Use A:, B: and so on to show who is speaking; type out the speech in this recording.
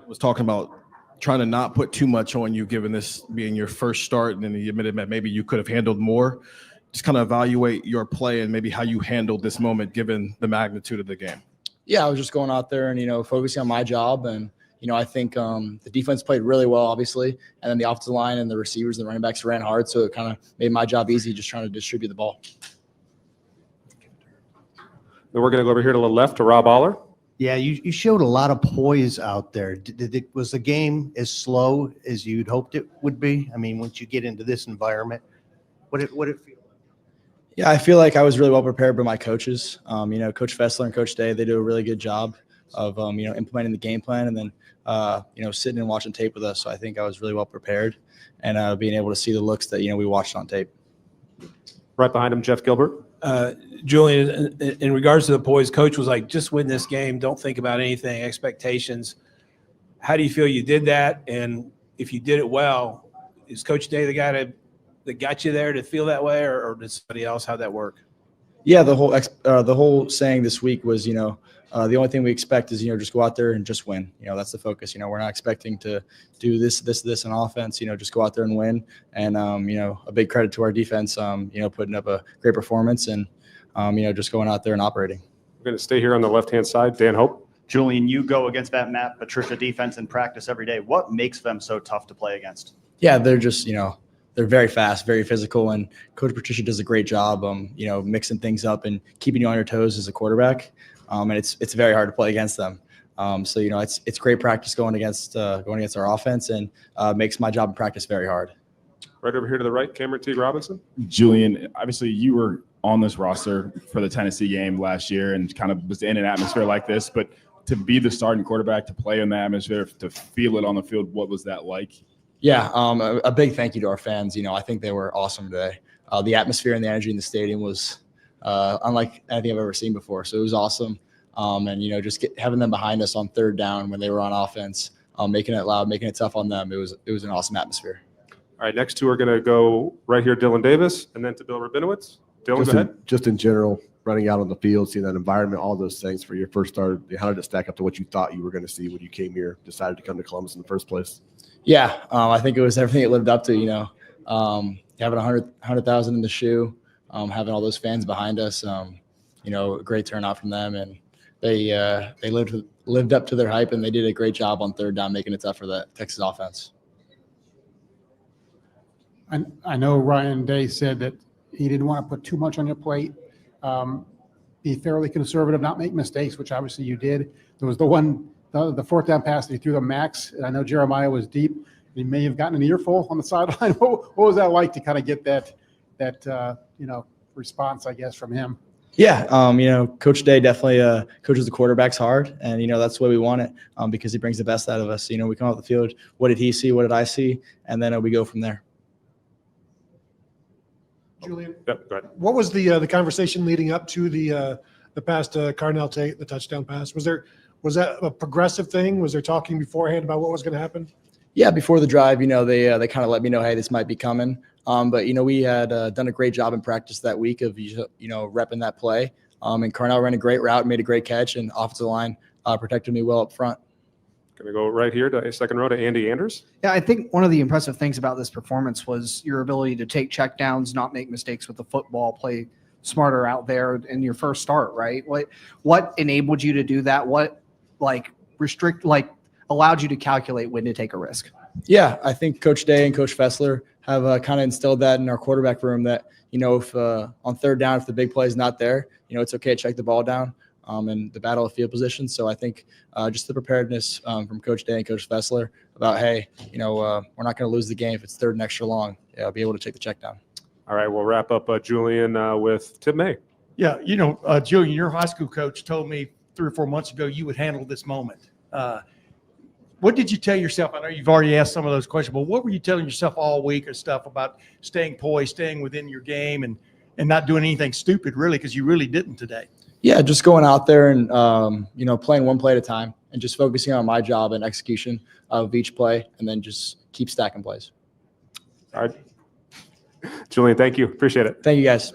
A: was talking about trying to not put too much on you, given this being your first start, and then he admitted that maybe you could have handled more. Just kind of evaluate your play and maybe how you handled this moment, given the magnitude of the game.
B: Yeah, I was just going out there and, focusing on my job. And, I think the defense played really well, obviously. And then the offensive line and the receivers and the running backs ran hard. So it kind of made my job easy, just trying to distribute the ball.
C: Then we're going to go over here to the left to Rob Aller.
D: Yeah, you showed a lot of poise out there. Was the game as slow as you'd hoped it would be? I mean, once you get into this environment, what it feel like?
B: Yeah, I feel like I was really well prepared by my coaches. Coach Fessler and Coach Day, they do a really good job of, implementing the game plan and then, sitting and watching tape with us. So I think I was really well prepared and being able to see the looks that, we watched on tape.
C: Right behind him, Jeff Gilbert.
E: Julian, in regards to the poise, coach was like, just win this game. Don't think about anything, expectations. How do you feel you did that? And if you did it well, is Coach Day the guy that got you there to feel that way, or did somebody else? How'd that work?
B: Yeah, the whole saying this week was, the only thing we expect is, just go out there and just win. That's the focus. We're not expecting to do this on offense, just go out there and win. And, a big credit to our defense, putting up a great performance and, just going out there and operating.
C: We're going to stay here on the left-hand side. Dan Hope.
F: Julian, you go against that Matt Patricia defense in practice every day. What makes them so tough to play against?
B: Yeah, they're just, they're very fast, very physical, and Coach Patricia does a great job, mixing things up and keeping you on your toes as a quarterback. And it's very hard to play against them. So it's great practice going against our offense, and makes my job in practice very hard.
C: Right over here to the right, Cameron T. Robinson.
G: Julian, obviously you were on this roster for the Tennessee game last year and kind of was in an atmosphere like this, but to be the starting quarterback, to play in the atmosphere, to feel it on the field, what was that like?
B: Yeah, a big thank you to our fans. I think they were awesome today. The atmosphere and the energy in the stadium was unlike anything I've ever seen before. So it was awesome. And, just having them behind us on third down when they were on offense, making it loud, making it tough on them. It was an awesome atmosphere.
C: All right, next two are going to go right here, Dylan Davis, and then to Bill Rabinowitz. Dylan, go ahead.
H: Just in general, running out on the field, seeing that environment, all those things for your first start, how did it stack up to what you thought you were going to see when you came here, decided to come to Columbus in the first place?
B: Yeah, I think it was everything it lived up to, having 100,000 in the shoe, having all those fans behind us, a great turnout from them. And they lived up to their hype, and they did a great job on third down, making it tough for the Texas offense.
I: I know Ryan Day said that he didn't want to put too much on your plate, be fairly conservative, not make mistakes, which obviously you did. There was the fourth down pass that he threw to Max, and I know Jeremiah was deep. He may have gotten an earful on the sideline. What was that like to kind of get that response, I guess, from him?
B: Yeah, Coach Day definitely coaches the quarterbacks hard, and that's the way we want it because he brings the best out of us. We come off the field. What did he see? What did I see? And then we go from there.
J: Julian,
C: yep, go ahead.
J: What was the conversation leading up to the pass to Carnell Tate, the touchdown pass? Was that a progressive thing? Was there talking beforehand about what was going to happen?
B: Yeah, before the drive, they kind of let me know, hey, this might be coming. But we had done a great job in practice that week of repping that play. And Carnell ran a great route, made a great catch, and offensive line protected me well up front.
C: Going to go right here to second row to Andy Anders.
K: Yeah, I think one of the impressive things about this performance was your ability to take checkdowns, not make mistakes with the football, play smarter out there in your first start, right? What enabled you to do that? What allowed you to calculate when to take a risk?
B: Yeah, I think Coach Day and Coach Fessler have kind of instilled that in our quarterback room that, if on third down, if the big play is not there, it's okay to check the ball down. And the battle of field position. So I think just the preparedness from Coach Day and Coach Fessler about, hey, we're not going to lose the game if it's third and extra long. Yeah, I'll be able to take the check down.
C: All right, we'll wrap up Julian with Tim May.
D: Yeah, Julian, your high school coach told me 3 or 4 months ago you would handle this moment. What did you tell yourself? I know you've already asked some of those questions, but what were you telling yourself all week or stuff about staying poised, staying within your game, and not doing anything stupid, really, because you really didn't today?
B: Yeah, just going out there and, playing one play at a time and just focusing on my job and execution of each play, and then just keep stacking plays.
C: All right. Julian, thank you. Appreciate it.
B: Thank you, guys.